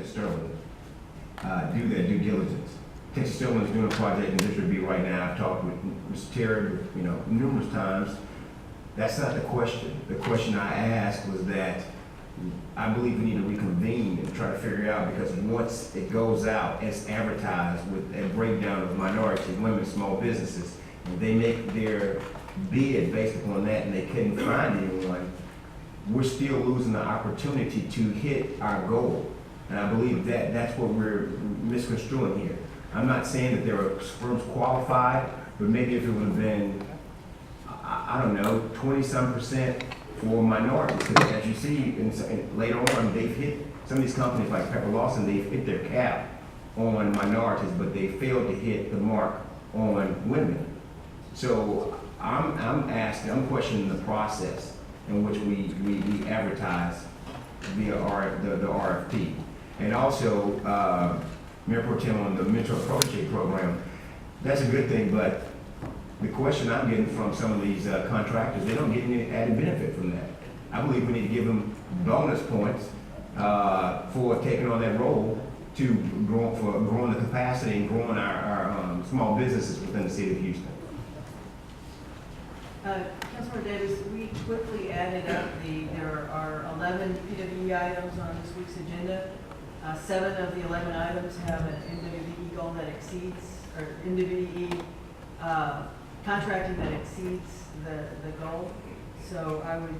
Sterling do their due diligence. Texas Sterling is doing a project in District B right now. I've talked with Mr. Terry, numerous times. That's not the question. The question I asked was that I believe we need to reconvene and try to figure out, because once it goes out, it's advertised with a breakdown of minority, women, small businesses, and they make their bid based upon that and they couldn't find anyone, we're still losing the opportunity to hit our goal. And I believe that that's what we're misconstruing here. I'm not saying that there are firms qualified, but maybe if it would have been, I don't know, 20-some% for minorities. Because as you see, later on, they've hit, some of these companies like Pepper Lawson, they've hit their cap on minorities, but they failed to hit the mark on women. So I'm questioning the process in which we advertise via the RFP. And also, Mayor Pro Tem, on the Mentor Protege program, that's a good thing, but the question I'm getting from some of these contractors, they don't get any added benefit from that. I believe we need to give them bonus points for taking on that role to growing the capacity and growing our small businesses within the city of Houston. Councilmember Davis, we quickly added up there are 11 PWE items on this week's agenda. 7 of the 11 items have an MWBE goal that exceeds, or MWBE contracting that exceeds the goal. So I would,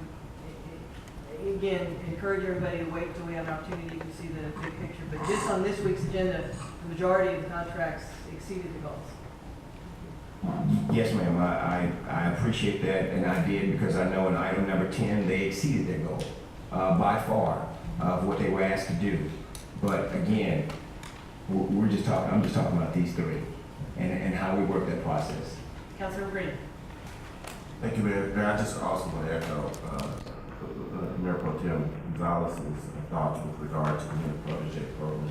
again, encourage everybody to wait until we have an opportunity to see the big picture. But just on this week's agenda, the majority of the contracts exceeded the goals. Yes, ma'am, I appreciate that, and I did, because I know in item number 10, they exceeded their goal by far of what they were asked to do. But again, I'm just talking about these 3 and how we work that process. Councilor Green. Thank you, Mayor. I just also want to echo Mayor Pro Tem Gonzalez's thoughts with regard to the Mentor Protege program.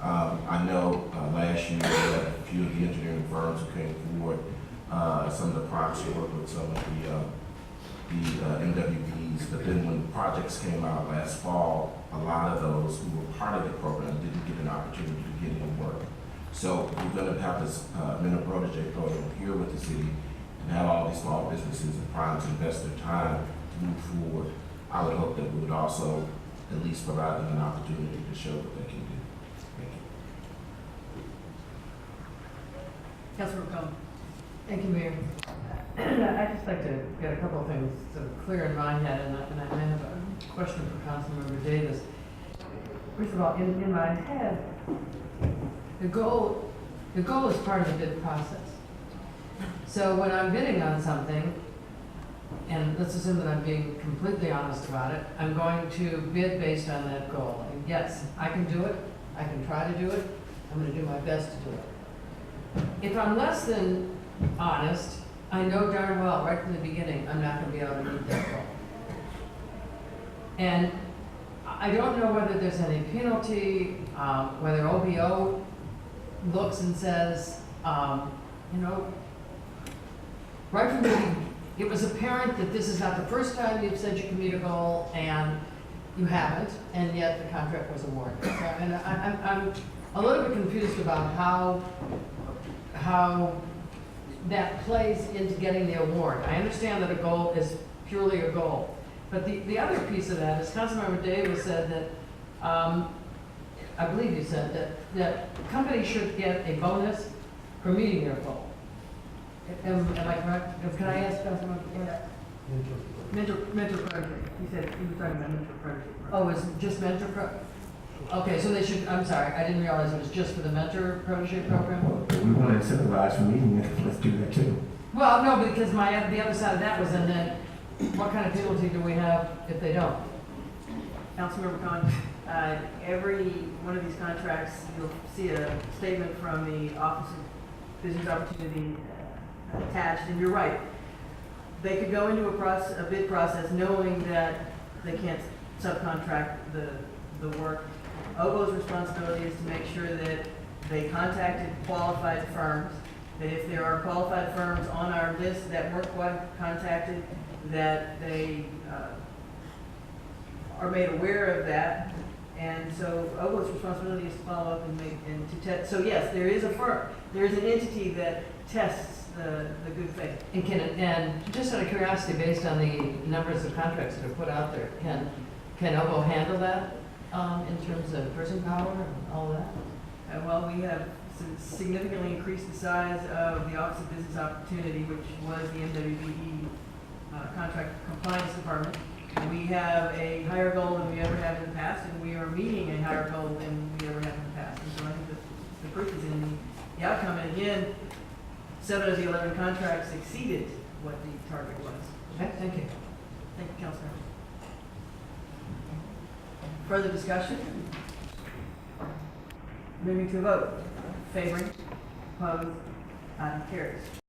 I know last year that a few of the engineering firms who came forward, some of the projects worked with some of the MWBs, but then when projects came out last fall, a lot of those who were part of the program didn't get an opportunity to get in work. So we're going to have this Mentor Protege program here with the city and have all these small businesses and primes invest their time to move forward. I would hope that we would also at least provide them an opportunity to show what they can do. Councilor Cohen. Thank you, Mayor. I'd just like to get a couple of things sort of clear in my head, and I have a question for Councilmember Davis. First of all, in my head, the goal is part of the bid process. So when I'm bidding on something, and let's assume that I'm being completely honest about it, I'm going to bid based on that goal. And yes, I can do it, I can try to do it, I'm going to do my best to do it. If I'm less than honest, I know darn well right from the beginning I'm not going to be able to meet that goal. And I don't know whether there's any penalty, whether OBO looks and says, right from the beginning, it was apparent that this is not the first time you've said you can meet a goal, and you haven't, and yet the contract was awarded. So, and I'm a little bit confused about how that plays into getting the award. I understand that a goal is purely a goal, but the other piece of that is Councilmember Davis said that, I believe you said that companies should get a bonus for meeting their goal. Am I correct? Can I ask Councilmember? Mentor Protege. He said he was talking about Mentor Protege. Oh, it's just Mentor Protege? Okay, so they should, I'm sorry, I didn't realize it was just for the Mentor Protege program? Well, if we want to incentivize for meeting, let's do that too. Well, no, because the other side of that was, and then what kind of penalty do we have if they don't? Councilmember Cohen, every one of these contracts, you'll see a statement from the Office of Business Opportunity attached, and you're right. They could go into a bid process knowing that they can't subcontract the work. OBO's responsibility is to make sure that they contacted qualified firms, that if there are qualified firms on our list that weren't quite contacted, that they are made aware of that And so OGLE's responsibility is to follow up and make, and to test, so yes, there is a firm, there is an entity that tests the good faith. And and just out of curiosity, based on the numbers of contracts that are put out there, can OVO handle that, in terms of person power and all that? Well, we have significantly increased the size of the Office of Business Opportunity, which was the MWBE Contract Compliance Department. We have a higher goal than we ever have in the past, and we are meeting a higher goal than we ever have in the past. And so I think that the proof is in the outcome. And again, 7 of the 11 contracts exceeded what the target was. Okay, thank you. Thank you, Councilor. Further discussion? Moving to a vote. Favoring? Opposed? Item carries.